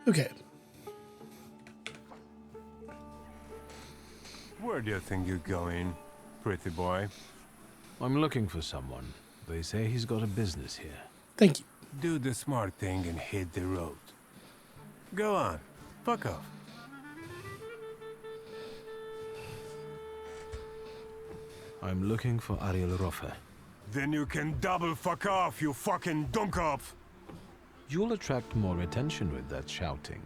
Okay. Where do you think you're going, pretty boy? I'm looking for someone. They say he's got a business here. Thank you. Do the smart thing and hit the road. Go on. Fuck off. I'm looking for Ariel Roffe. Then you can double fuck off, you fucking dummkopf! You'll attract more attention with that shouting.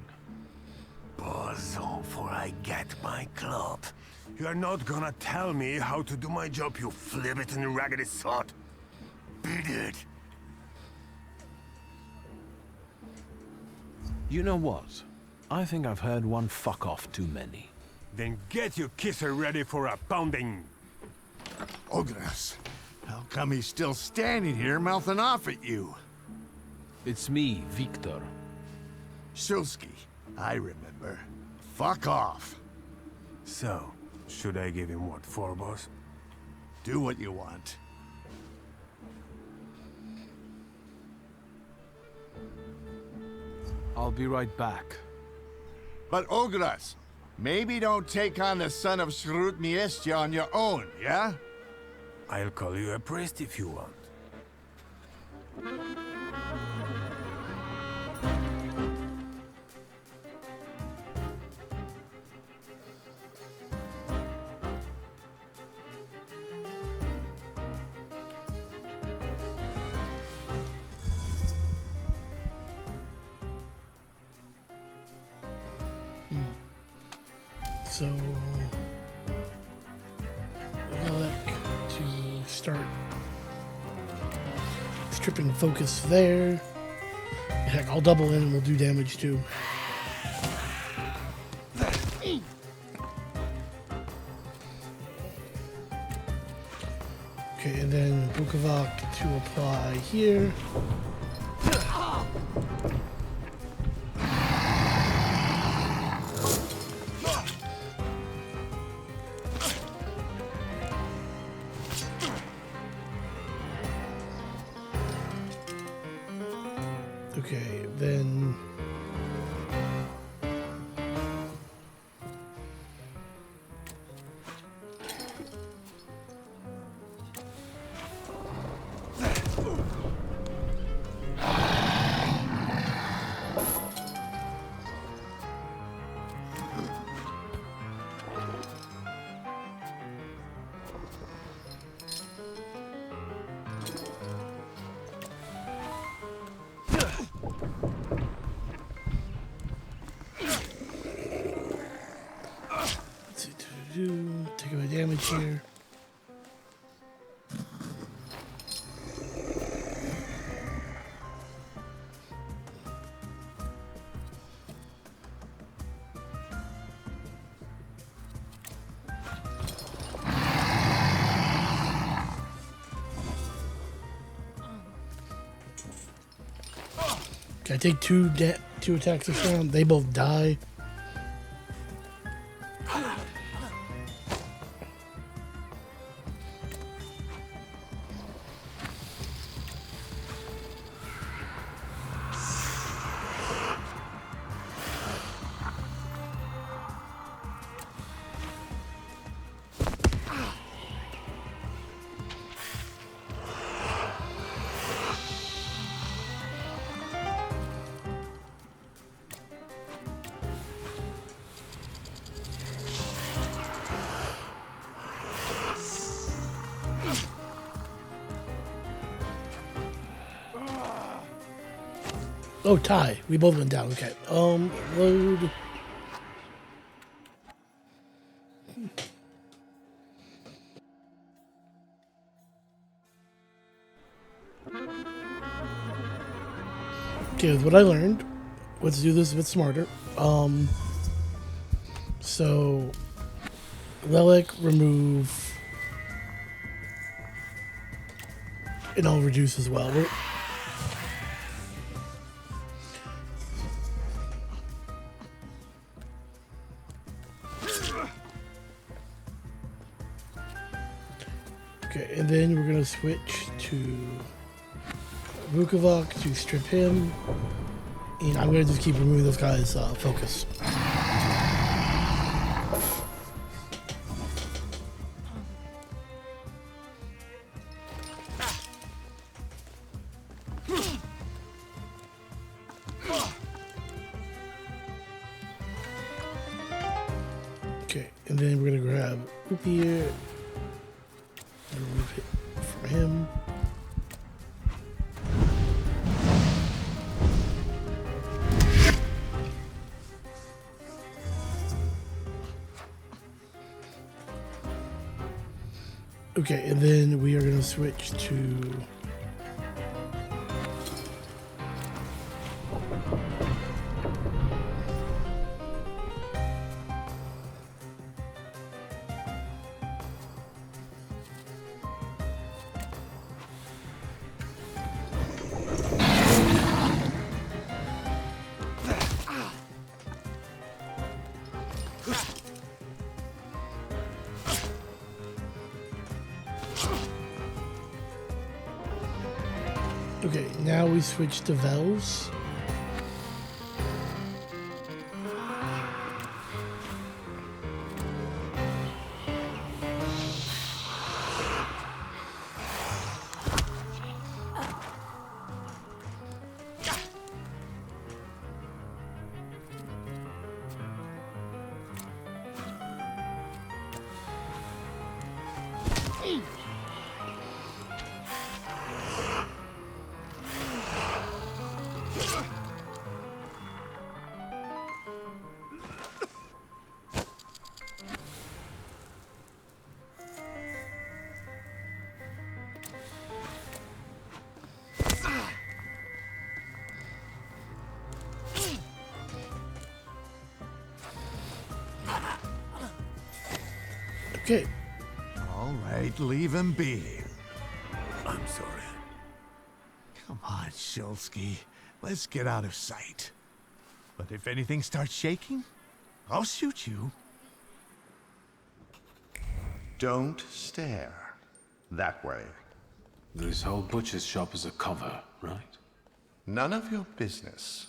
Buzz on for I get my club. You're not gonna tell me how to do my job, you flibbit and raggedy sod. Beat it. You know what? I think I've heard one fuck off too many. Then get your kisser ready for a pounding. Ogres, how come he's still standing here mouthing off at you? It's me, Victor. Shulsky, I remember. Fuck off. So, should I give him what for, boss? Do what you want. I'll be right back. But Ogres, maybe don't take on the son of Shrut Miestia on your own, yeah? I'll call you a priest if you want. So, Relic to start stripping focus there. Heck, I'll double in and we'll do damage too. Okay, and then Bukovac to apply here. Okay, then take away damage here. Okay, I take two attacks this round. They both die. Oh, tie. We both went down. Okay. Load. Okay, with what I learned, let's do this a bit smarter. So, relic, remove, and I'll reduce as well. Okay, and then we're gonna switch to Vukovac to strip him, I'm gonna just keep removing those guys' focus. Okay, and then we're gonna grab Rupier and remove it from him. Okay, and then we are gonna switch to okay, now we switch to Vels. Okay, All right, leave him be. I'm sorry. Come on, Shulsky. Let's get out of sight. But if anything starts shaking, I'll shoot you. Don't stare. That way. This whole butcher's shop is a cover, right? None of your business.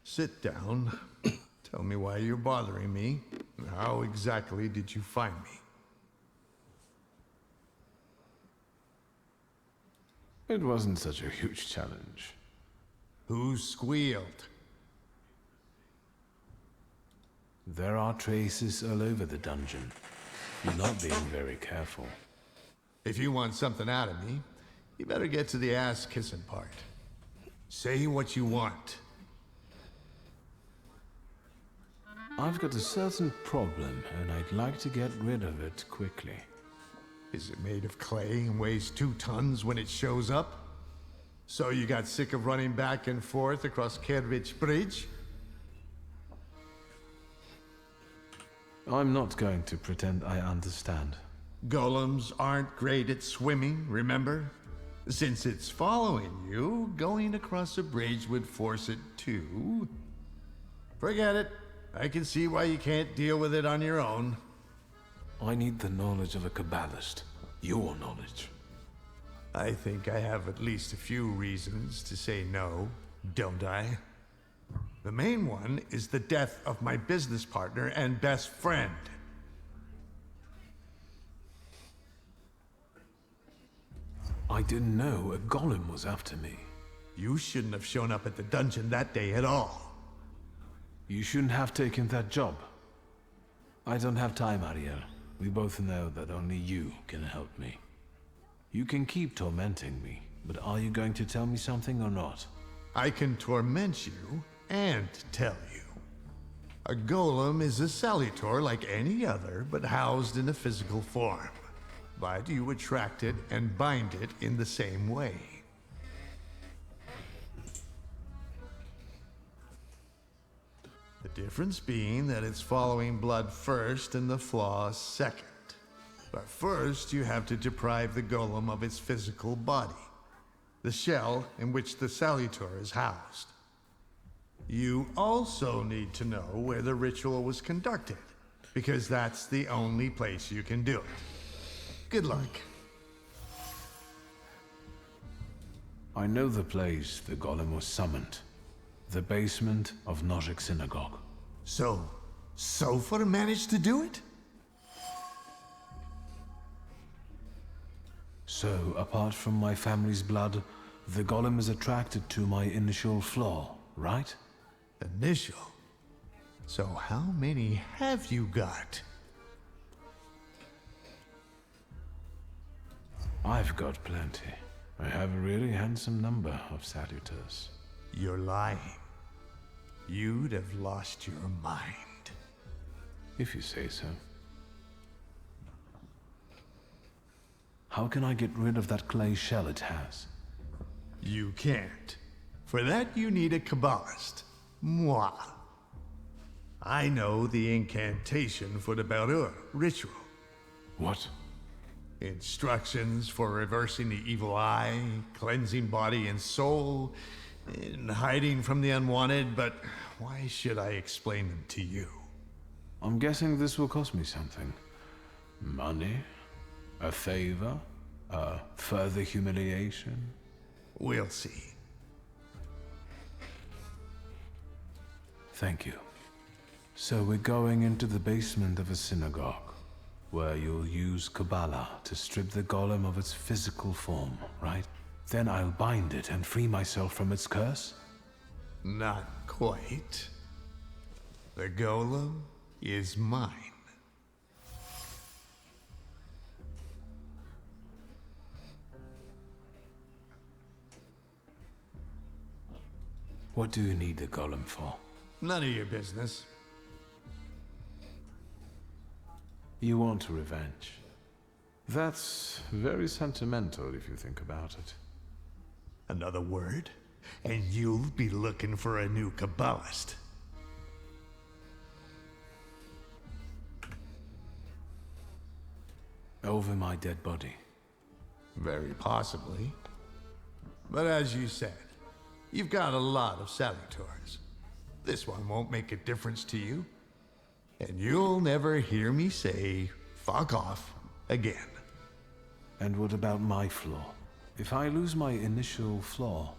Sit down. Tell me why you're bothering me. How exactly did you find me? It wasn't such a huge challenge. Who squealed? There are traces all over the dungeon. You're not being very careful. If you want something out of me, you better get to the ass-kissing part. Say what you want. I've got a certain problem, and I'd like to get rid of it quickly. Is it made of clay and weighs 2 tons when it shows up? So you got sick of running back and forth across Kervich Bridge? I'm not going to pretend I understand. Golems aren't great at swimming, remember? Since it's following you, going across a bridge would force it to. Forget it. I can see why you can't deal with it on your own. I need the knowledge of a Kabbalist. Your knowledge. I think I have at least a few reasons to say no, don't I? The main one is the death of my business partner and best friend. I didn't know a golem was after me. You shouldn't have shown up at the dungeon that day at all. You shouldn't have taken that job. I don't have time, Ariel. We both know that only you can help me. You can keep tormenting me, but are you going to tell me something or not? I can torment you and tell you. A golem is a salutor like any other, but housed in a physical form. But you attract it and bind it in the same way. The difference being that it's following blood first and the flaws second. But first, you have to deprive the golem of its physical body, the shell in which the salutor is housed. You also need to know where the ritual was conducted, because that's the only place you can do it. Good luck. I know the place the golem was summoned. The basement of Nozick Synagogue. So, Sofa managed to do it? So, apart from my family's blood, the golem is attracted to my initial flaw, right? Initial? So how many have you got? I've got plenty. I have a really handsome number of salutors. You're lying. You'd have lost your mind. If you say so. How can I get rid of that clay shell it has? You can't. For that you need a Kabbalist. Moi. I know the incantation for the Barur ritual. What? Instructions for reversing the evil eye, cleansing body and soul, and hiding from the unwanted, but why should I explain them to you? I'm guessing this will cost me something. Money? A favor? A further humiliation? We'll see. Thank you. So we're going into the basement of a synagogue, where you'll use Kabbalah to strip the golem of its physical form, right? Then I'll bind it and free myself from its curse? Not quite. The golem is mine. What do you need the golem for? None of your business. You want revenge. That's very sentimental if you think about it. Another word, and you'll be looking for a new Kabbalist. Over my dead body. Very possibly. But as you said, you've got a lot of salutors. This one won't make a difference to you. And you'll never hear me say, fuck off, again. And what about my flaw? If I lose my initial flaw,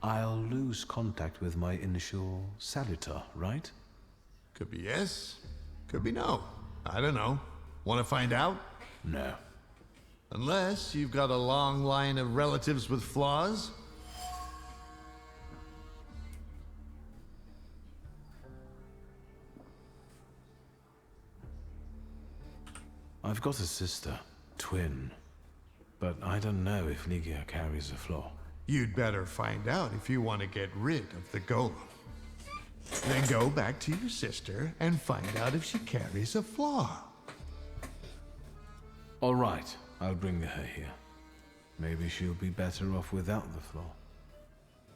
I'll lose contact with my initial salutor, right? Could be yes, could be no. I don't know. Want to find out? No. Unless you've got a long line of relatives with flaws. I've got a sister, twin. But I don't know if Ligia carries a flaw. You'd better find out if you want to get rid of the golem. Then go back to your sister and find out if she carries a flaw. All right, I'll bring her here. Maybe she'll be better off without the flaw.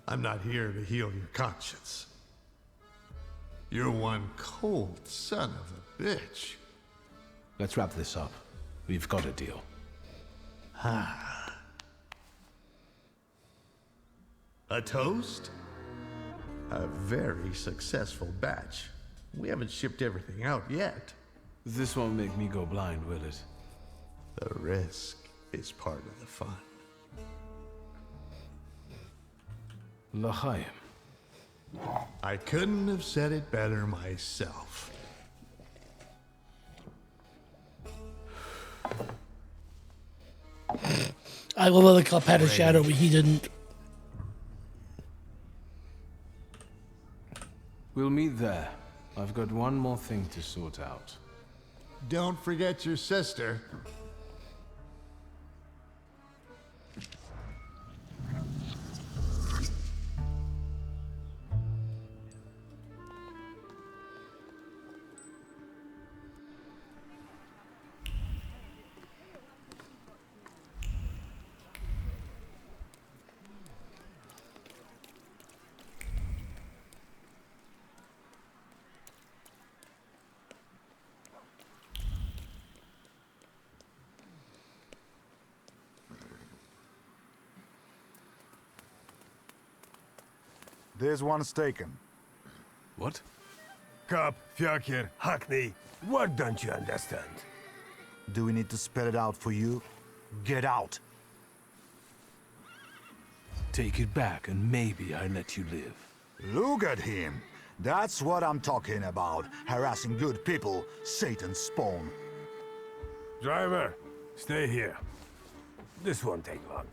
I'm not here to heal your conscience. You're one cold son of a bitch. Let's wrap this up. We've got a deal. A toast? A very successful batch. We haven't shipped everything out yet. This won't make me go blind, will it? The risk is part of the fun. L'chaim. I couldn't have said it better myself. I love how the cup had a shadow, but he didn't. We'll meet there. I've got one more thing to sort out. Don't forget your sister. There's one's taken. What? Cop, Fjorkir, Hackney, what don't you understand? Do we need to spell it out for you? Get out! Take it back and maybe I let you live. Look at him! That's what I'm talking about. Harassing good people, Satan's spawn. Driver, stay here. This won't take long.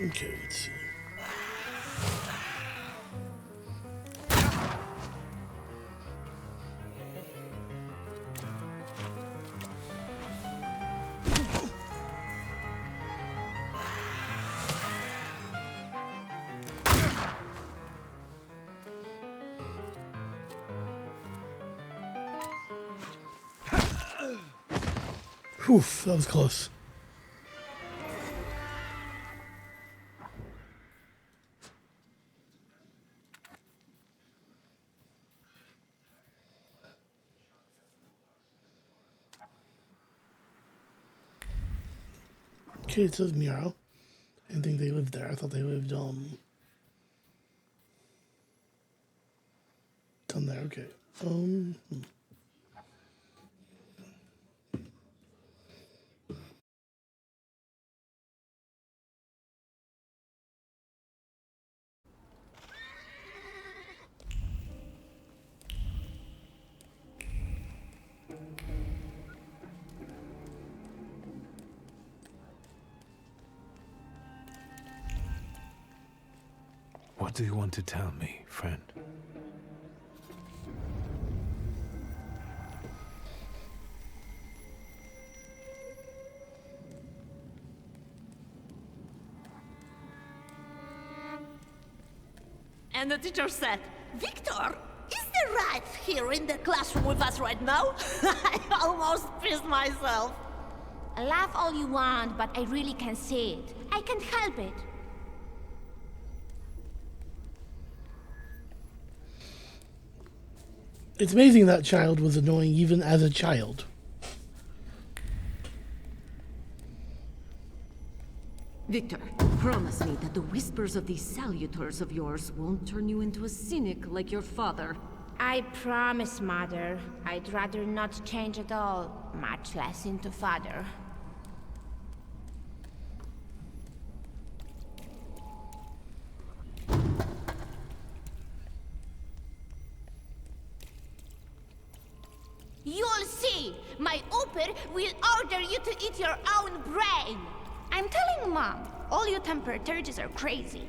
Okay, let's see. Whew, that was close. Okay, it says Meow. I didn't think they lived there. I thought they lived, down there, okay. Hmm. What do you want to tell me, friend? And the teacher said, Victor, is the rat here in the classroom with us right now? I almost pissed myself. Laugh all you want, but I really can't see it. I can't help it. It's amazing that child was annoying even as a child. Victor, promise me that the whispers of these salutors of yours won't turn you into a cynic like your father. I promise, Mother. I'd rather not change at all, much less into Father. You'll see! My Uber will order you to eat your own brain! I'm telling Mom, all you Thaumaturges are crazy.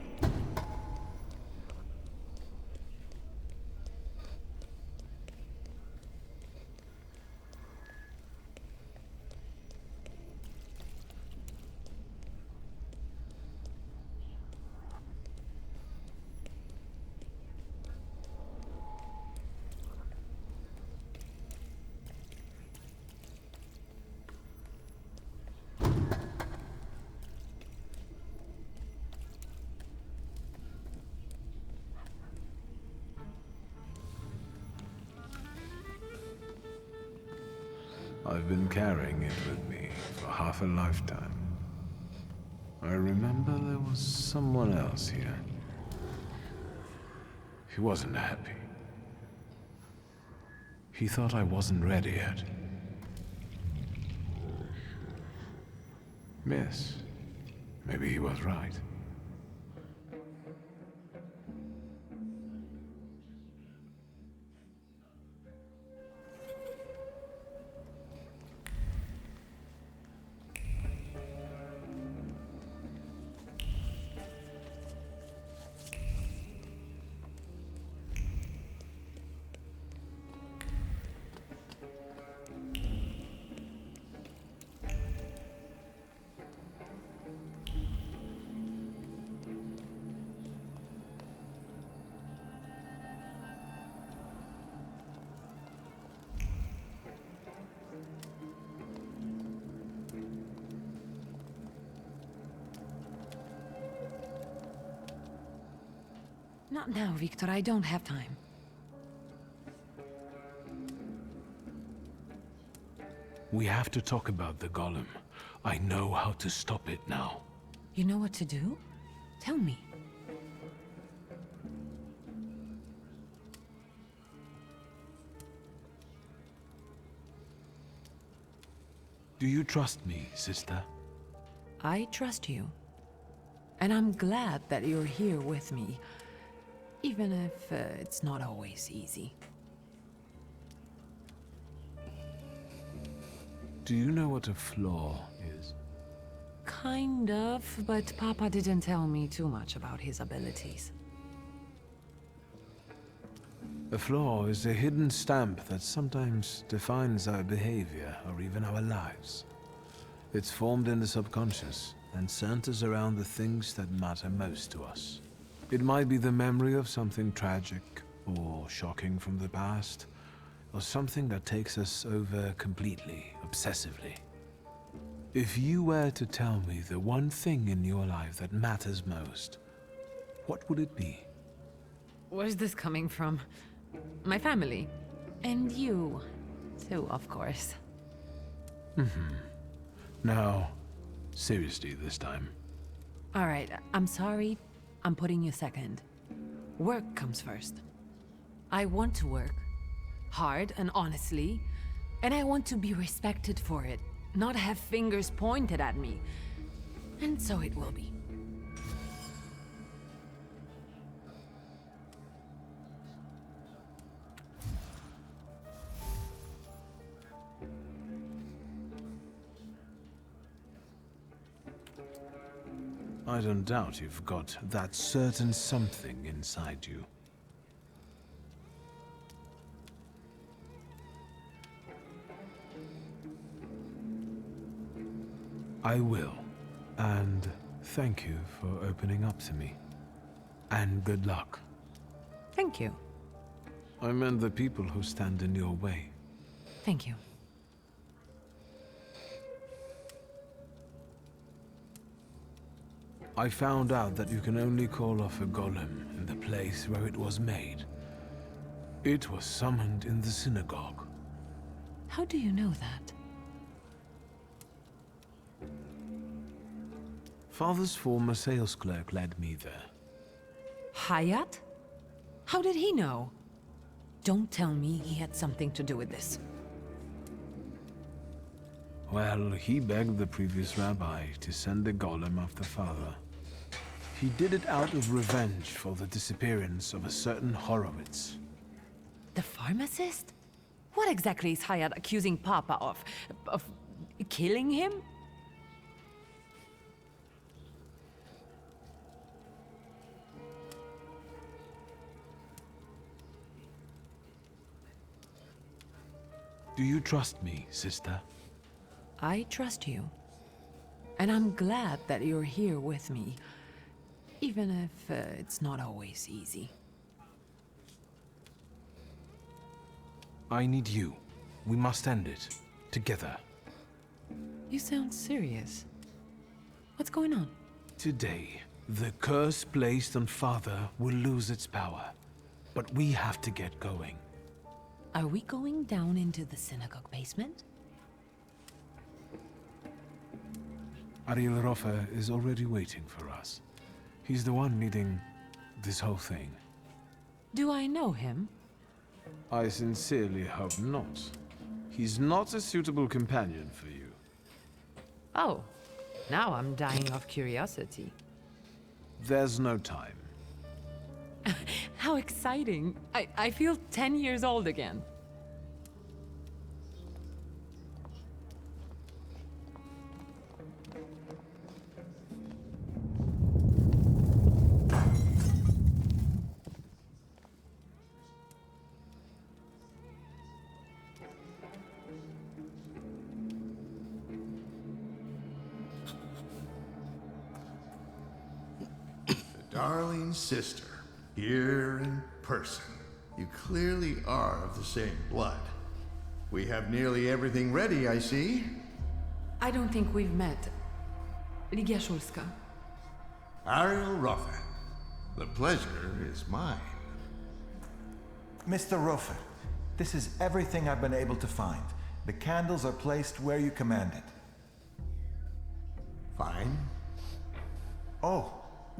I've been carrying it with me for half a lifetime. I remember there was someone else here. He wasn't happy. He thought I wasn't ready yet. Yes, maybe he was right. Not now, Victor. I don't have time. We have to talk about the golem. I know how to stop it now. You know what to do? Tell me. Do you trust me, sister? I trust you. And I'm glad that you're here with me. Even if it's not always easy. Do you know what a flaw is? Kind of, but Papa didn't tell me too much about his abilities. A flaw is a hidden stamp that sometimes defines our behavior or even our lives. It's formed in the subconscious and centers around the things that matter most to us. It might be the memory of something tragic or shocking from the past, or something that takes us over completely, obsessively. If you were to tell me the one thing in your life that matters most, what would it be? Where's this coming from? My family. And you, too, of course. Now, seriously this time. All right, I'm sorry. I'm putting you second. Work comes first. I want to work. Hard and honestly. And I want to be respected for it. Not have fingers pointed at me. And so it will be. I don't doubt you've got that certain something inside you. I will. And thank you for opening up to me. And good luck. Thank you. I meant the people who stand in your way. Thank you. I found out that you can only call off a golem in the place where it was made. It was summoned in the synagogue. How do you know that? Father's former sales clerk led me there. Hayat? How did he know? Don't tell me he had something to do with this. Well, he begged the previous rabbi to send the golem after Father. He did it out of revenge for the disappearance of a certain Horowitz. The pharmacist? What exactly is Hayat accusing Papa of? Of killing him? Do you trust me, sister? I trust you. And I'm glad that you're here with me. Even if it's not always easy. I need you. We must end it. Together. You sound serious. What's going on? Today, the curse placed on Father will lose its power. But we have to get going. Are we going down into the synagogue basement? Ariel Roffer is already waiting for us. He's the one leading this whole thing. Do I know him? I sincerely hope not. He's not a suitable companion for you. Oh, now I'm dying of curiosity. There's no time. How exciting! I feel 10 years old again. Darling sister, here in person. You clearly are of the same blood. We have nearly everything ready, I see. I don't think we've met. Ligia Szulska. Ariel Roffer. The pleasure is mine. Mr. Roffer, this is everything I've been able to find. The candles are placed where you commanded. Fine. Oh,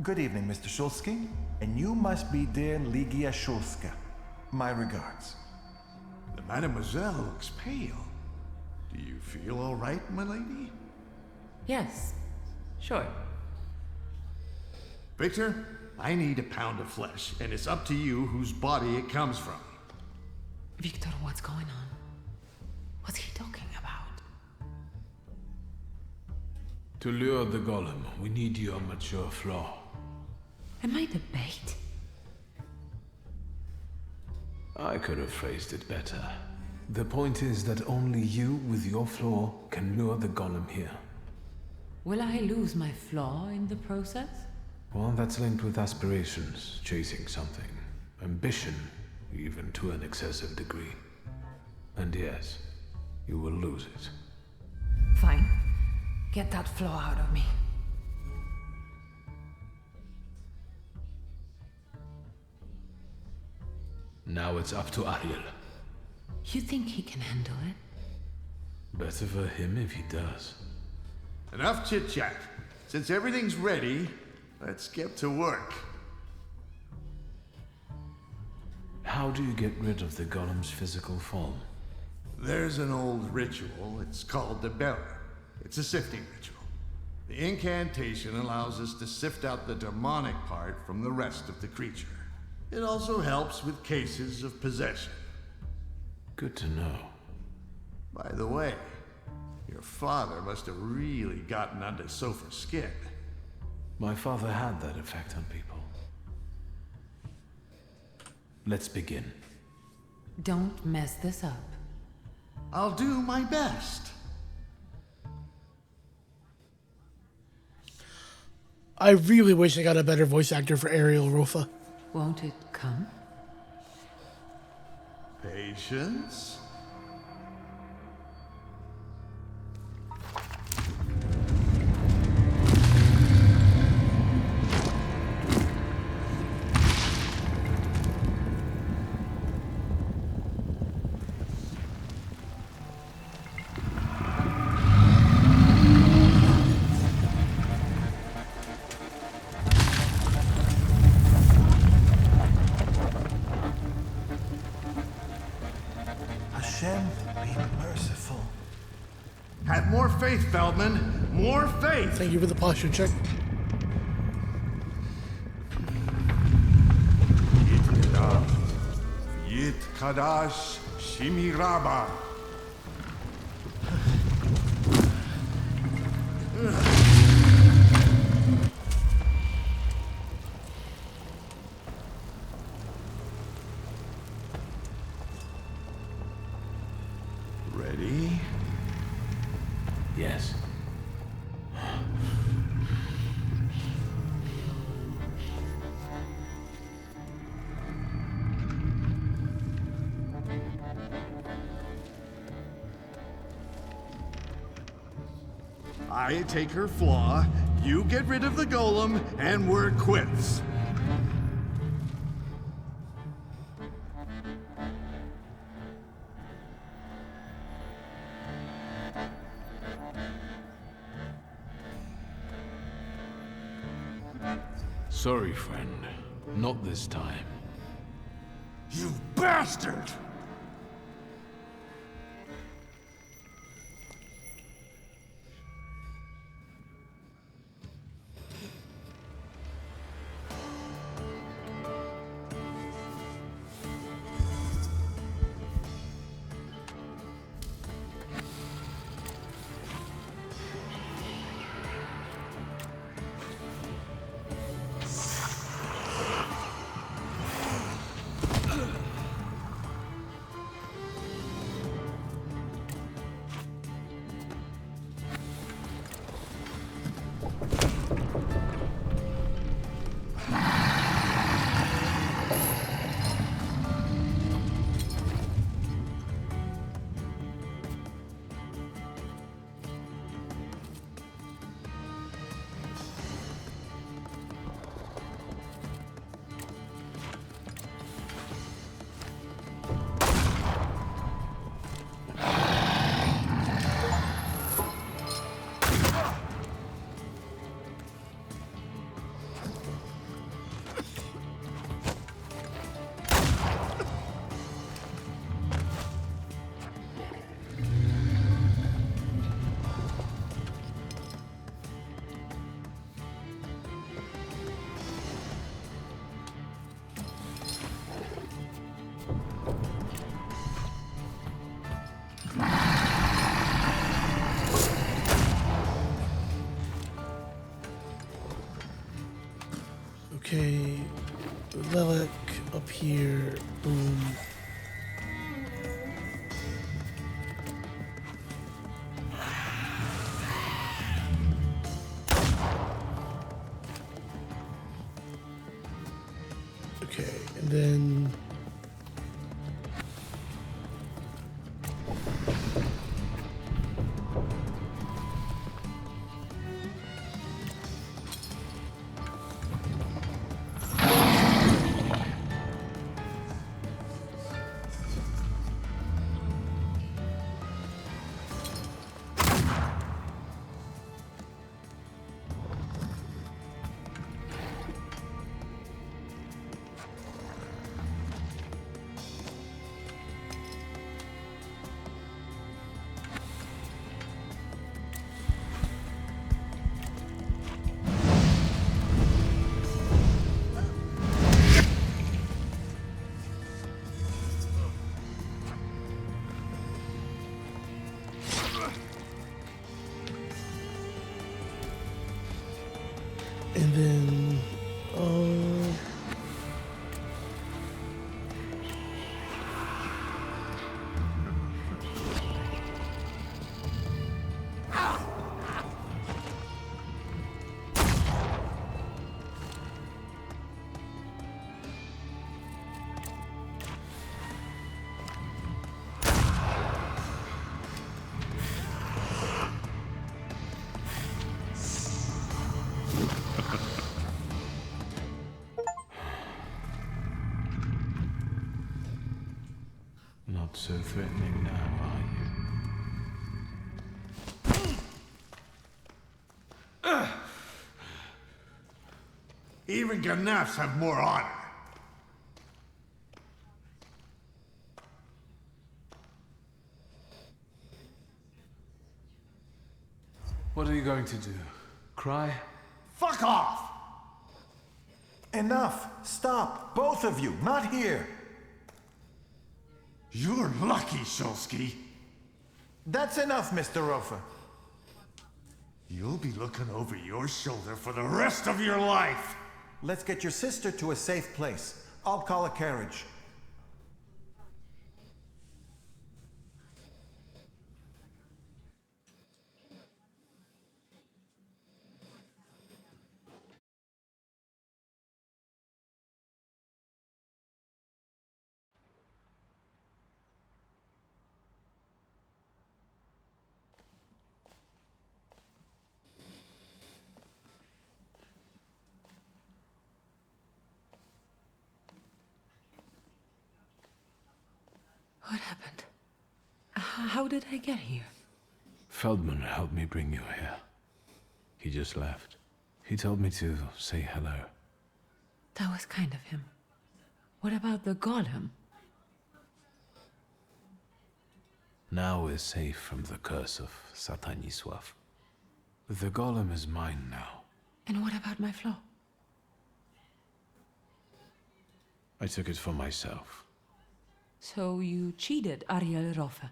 good evening, Mr. Szulski. And you must be dear Ligia Szulska. My regards. The mademoiselle looks pale. Do you feel all right, my lady? Yes, sure. Victor, I need a pound of flesh, and it's up to you whose body it comes from. Victor, what's going on? What's he talking about? To lure the golem, we need your mature flaw. Am I the bait? I could have phrased it better. The point is that only you with your flaw can lure the golem here. Will I lose my flaw in the process? One that's linked with aspirations, chasing something. Ambition, even to an excessive degree. And yes, you will lose it. Fine. Get that flaw out of me. Now it's up to Ariel. You think he can handle it? Better for him if he does. Enough chit-chat. Since everything's ready, let's get to work. How do you get rid of the golem's physical form? There's an old ritual. It's called the Beller. It's a sifting ritual. The incantation allows us to sift out the demonic part from the rest of the creature. It also helps with cases of possession. Good to know. By the way, your father must have really gotten under Sofa's skin. My father had that effect on people. Let's begin. Don't mess this up. I'll do my best. I really wish I got a better voice actor for Ariel Rofa. Won't it come? Patience. Hashem, be merciful. Have more faith, Feldman. More faith. Thank you for the posture check. Yit Kadash Shimiraba. Ready? Yes. I take her flaw, you get rid of the golem, and we're quits. Sorry, friend. Not this time. You bastard! Not so threatening now, are you? Even Ganafs have more honor. What are you going to do? Cry? Fuck off! Enough! Stop! Both of you! Not here! You're lucky, Shulsky. That's enough, Mr. Rofa. You'll be looking over your shoulder for the rest of your life. Let's get your sister to a safe place. I'll call a carriage. What happened? How did I get here? Feldman helped me bring you here. He just left. He told me to say hello. That was kind of him. What about the golem? Now we're safe from the curse of Satanisław. The golem is mine now. And what about my flaw? I took it for myself. So you cheated Ariel Rofe.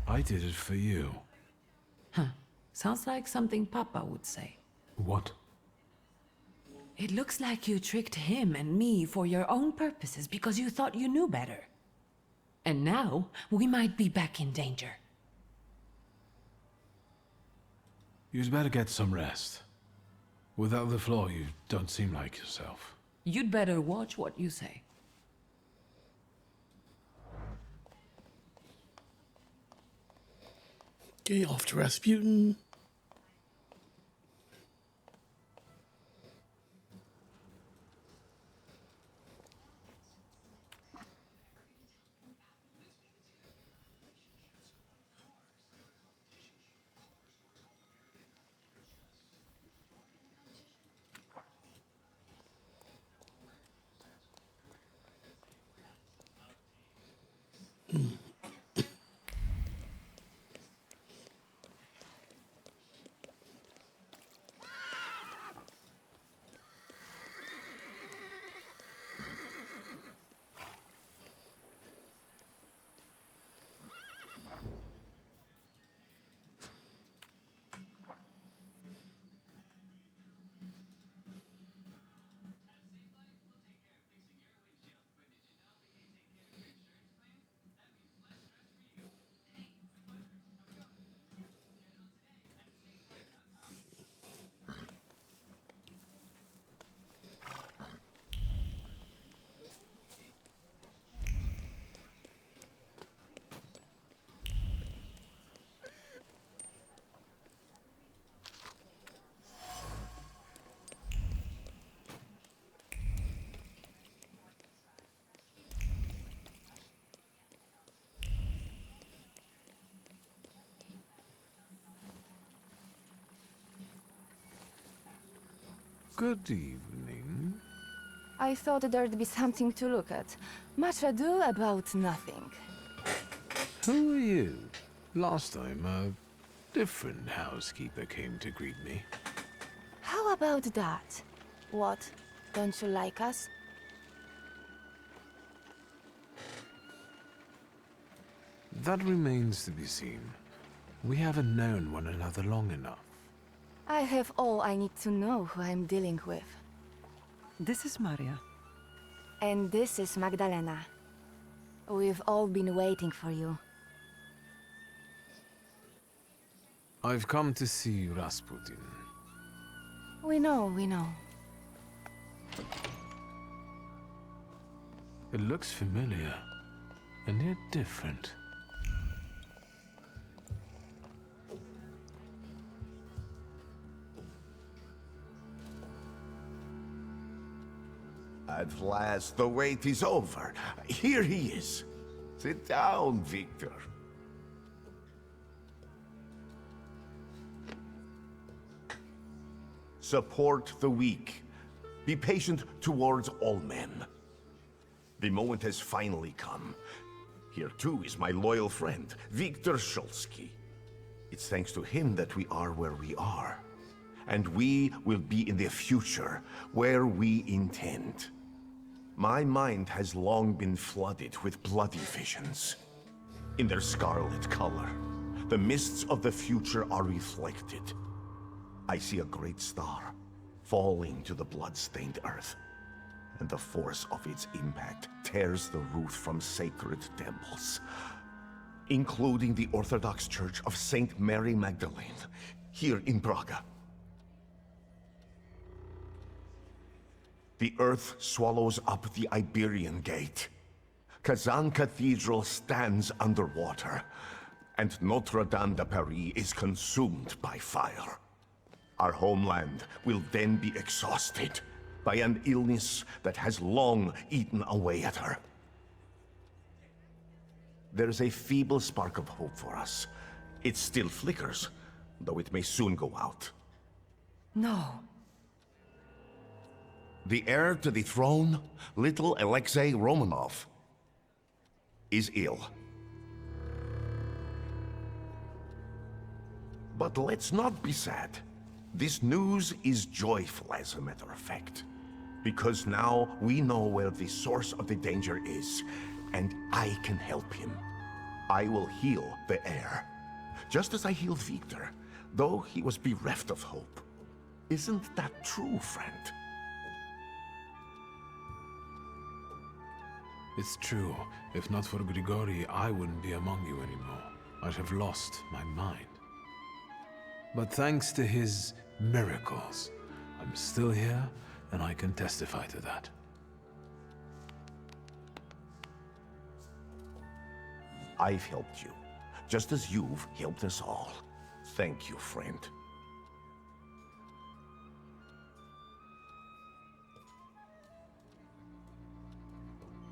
I did it for you. Huh. Sounds like something Papa would say. What? It looks like you tricked him and me for your own purposes because you thought you knew better. And now, we might be back in danger. You'd better get some rest. Without the floor, you don't seem like yourself. You'd better watch what you say. Okay, off to Rasputin. Good evening. I thought there'd be something to look at. Much ado about nothing. Who are you? Last time, a different housekeeper came to greet me. How about that? What? Don't you like us? That remains to be seen. We haven't known one another long enough. I have all I need to know who I'm dealing with. This is Maria. And this is Magdalena. We've all been waiting for you. I've come to see Rasputin. We know, we know. It looks familiar, and yet different. At last, the wait is over. Here he is. Sit down, Victor. Support the weak. Be patient towards all men. The moment has finally come. Here too is my loyal friend, Victor Shulsky. It's thanks to him that we are where we are. And we will be in the future, where we intend. My mind has long been flooded with bloody visions. In their scarlet color, the mists of the future are reflected. I see a great star falling to the blood-stained earth, and the force of its impact tears the roof from sacred temples, including the Orthodox Church of Saint Mary Magdalene, here in Praga. The earth swallows up the Iberian Gate. Kazan Cathedral stands underwater, and Notre Dame de Paris is consumed by fire. Our homeland will then be exhausted by an illness that has long eaten away at her. There's a feeble spark of hope for us. It still flickers, though it may soon go out. No. The heir to the throne, little Alexei Romanov, is ill. But let's not be sad. This news is joyful, as a matter of fact. Because now we know where the source of the danger is, and I can help him. I will heal the heir, just as I healed Victor, though he was bereft of hope. Isn't that true, friend? It's true. If not for Grigori, I wouldn't be among you anymore. I'd have lost my mind. But thanks to his miracles, I'm still here, and I can testify to that. I've helped you, just as you've helped us all. Thank you, friend.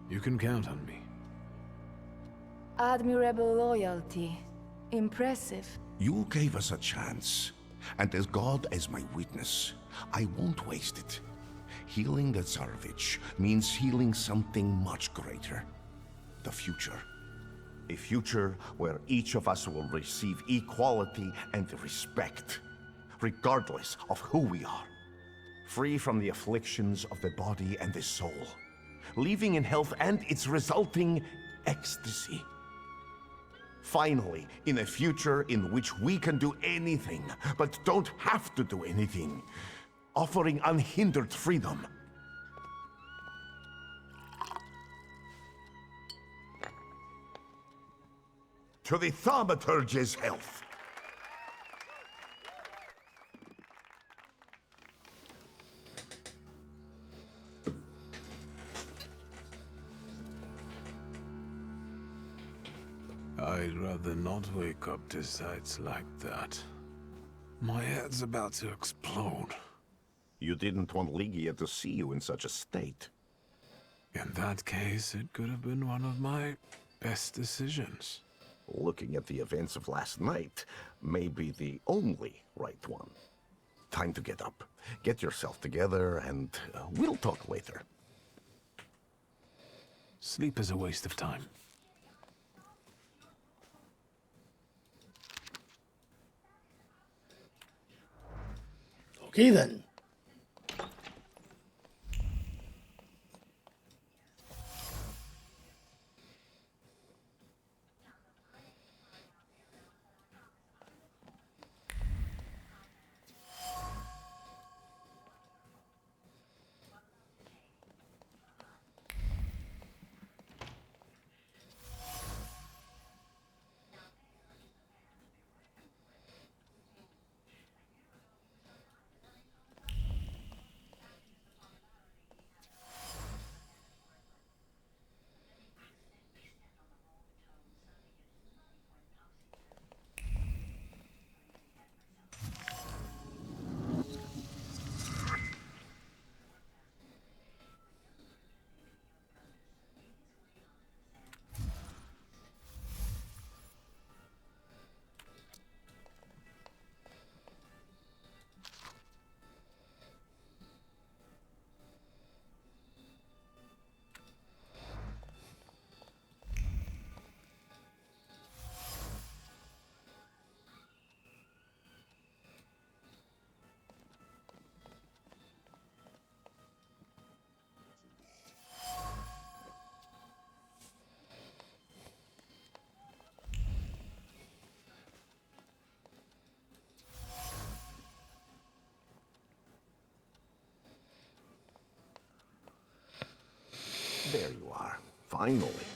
You can count on me. Admirable loyalty. Impressive. You gave us a chance, and as God as my witness, I won't waste it. Healing the Tsarevich means healing something much greater. The future. A future where each of us will receive equality and respect, regardless of who we are. Free from the afflictions of the body and the soul. Living in health and its resulting ecstasy. Finally, in a future in which we can do anything, but don't have to do anything. Offering unhindered freedom. To the Thaumaturge's health. I'd rather not wake up to sights like that. My head's about to explode. You didn't want Ligia to see you in such a state. In that case, it could have been one of my best decisions. Looking at the events of last night may be the only right one. Time to get up. Get yourself together, and we'll talk later. Sleep is a waste of time. Okay then. there you are. Finally.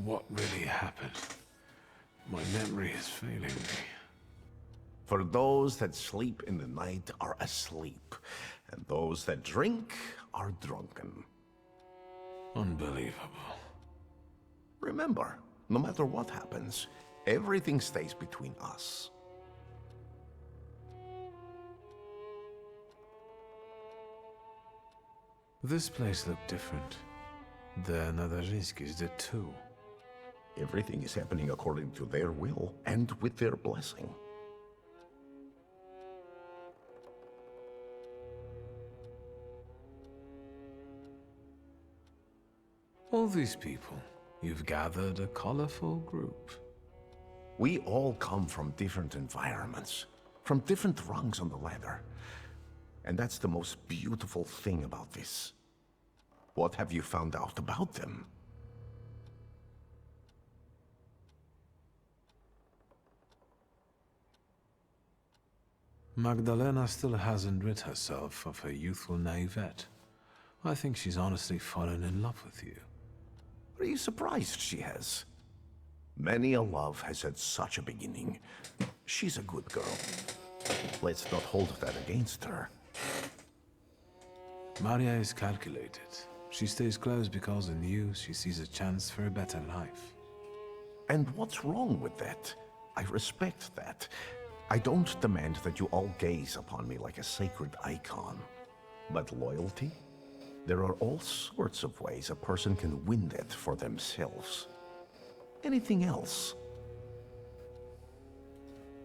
What really happened? My memory is failing me. For those that sleep in the night are asleep, and those that drink are drunken. Unbelievable. Remember, no matter what happens, everything stays between us. This place looked different. The Nadarzinskis did too. Everything is happening according to their will and with their blessing. All these people, you've gathered a colorful group. We all come from different environments, from different rungs on the ladder. And that's the most beautiful thing about this. What have you found out about them? Magdalena still hasn't rid herself of her youthful naivete. I think she's honestly fallen in love with you. Are you surprised she has? Many a love has had such a beginning. She's a good girl. Let's not hold that against her. Maria is calculated. She stays close because in you she sees a chance for a better life. And what's wrong with that? I respect that. I don't demand that you all gaze upon me like a sacred icon. But loyalty? There are all sorts of ways a person can win that for themselves. Anything else?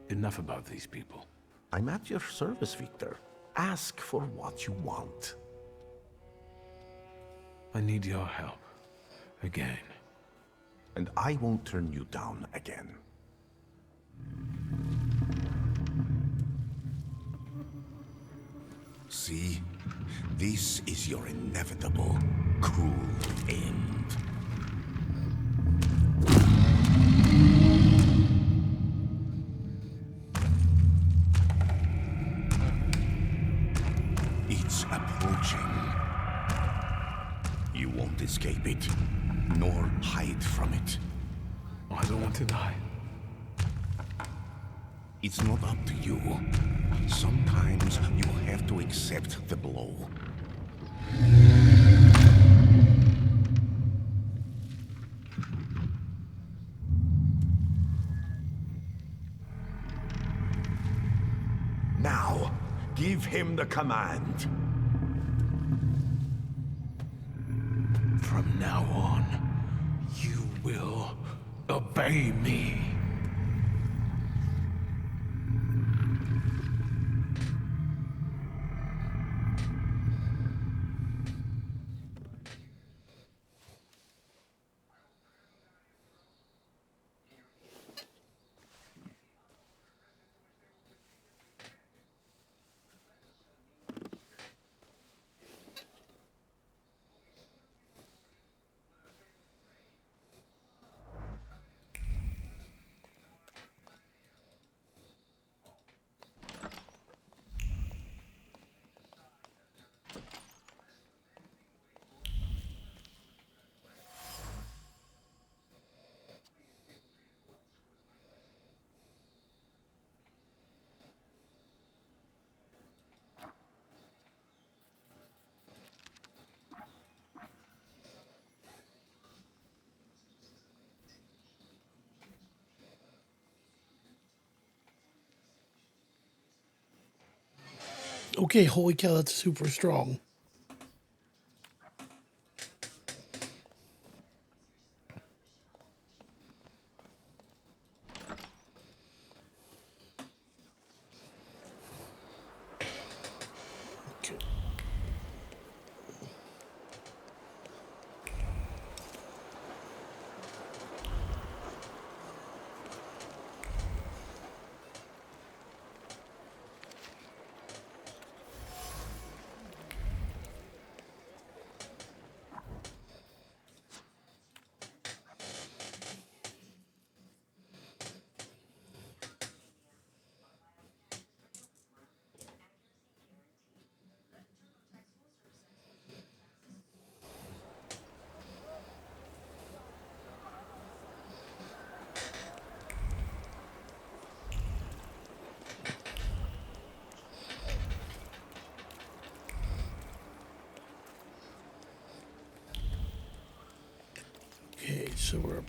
Enough about these people. I'm at your service, Victor. Ask for what you want. I need your help. Again. And I won't turn you down again. See? This is your inevitable, cruel end. It's approaching. You won't escape it, nor hide from it. I don't want to die. It's not up to you. Sometimes you have to accept the blow. Now, give him the command. From now on, you will obey me. Okay, holy cow, that's super strong. Okay. So we're...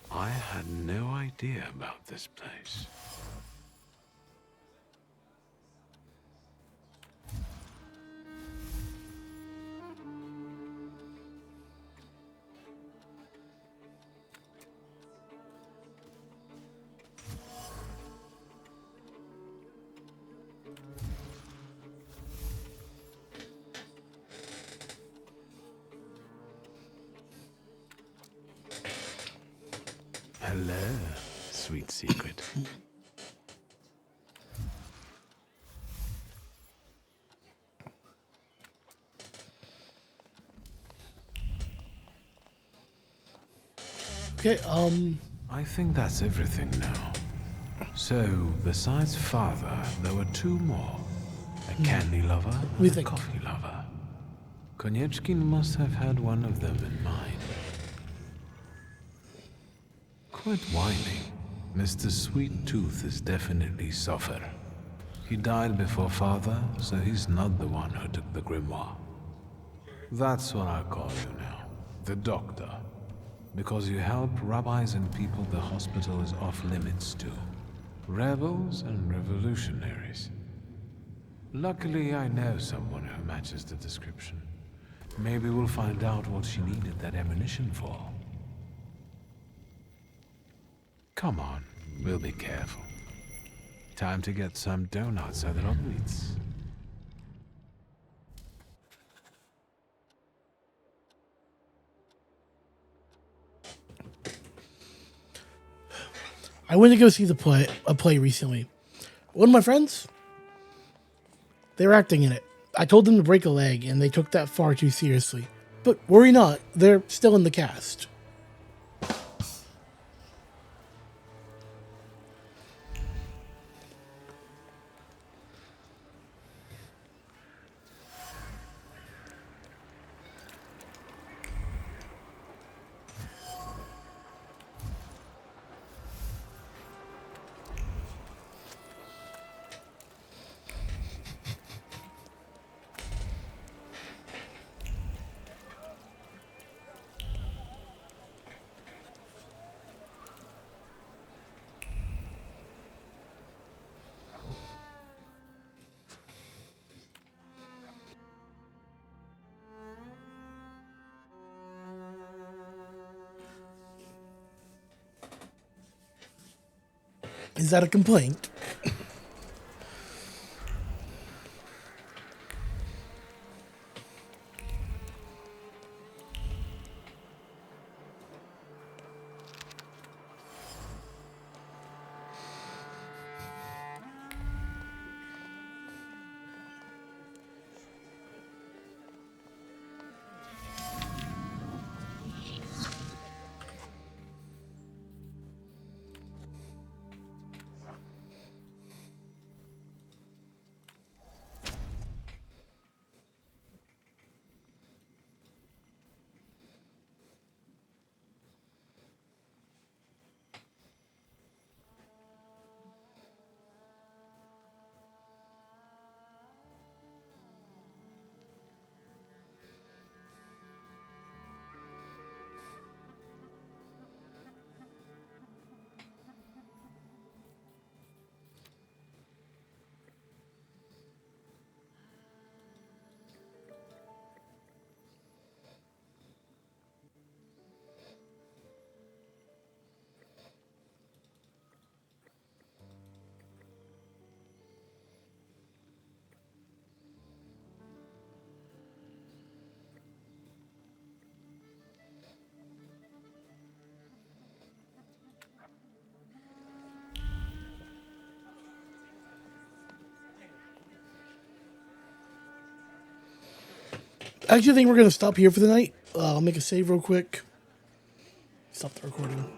I had no idea about this place. Hello, sweet secret. Okay, I think that's everything now. So, besides father, there were two more. A candy lover and a coffee lover. Konieczkin must have had one of them in mind. Quite whining. Mr. Sweet Tooth is definitely suffer. He died before father, so he's not the one who took the grimoire. That's what I call you now. The doctor. Because you help rabbis and people the hospital is off limits to. Rebels and revolutionaries. Luckily, I know someone who matches the description. Maybe we'll find out what she needed that ammunition for. Come on, we'll be careful. Time to get some donuts at Rodwitz. I went to go see a play recently. One of my friends, they were acting in it. I told them to break a leg, and they took that far too seriously. But worry not, they're still in the cast. Is that a complaint? I actually think we're going to stop here for the night. I'll make a save real quick. Stop the recording.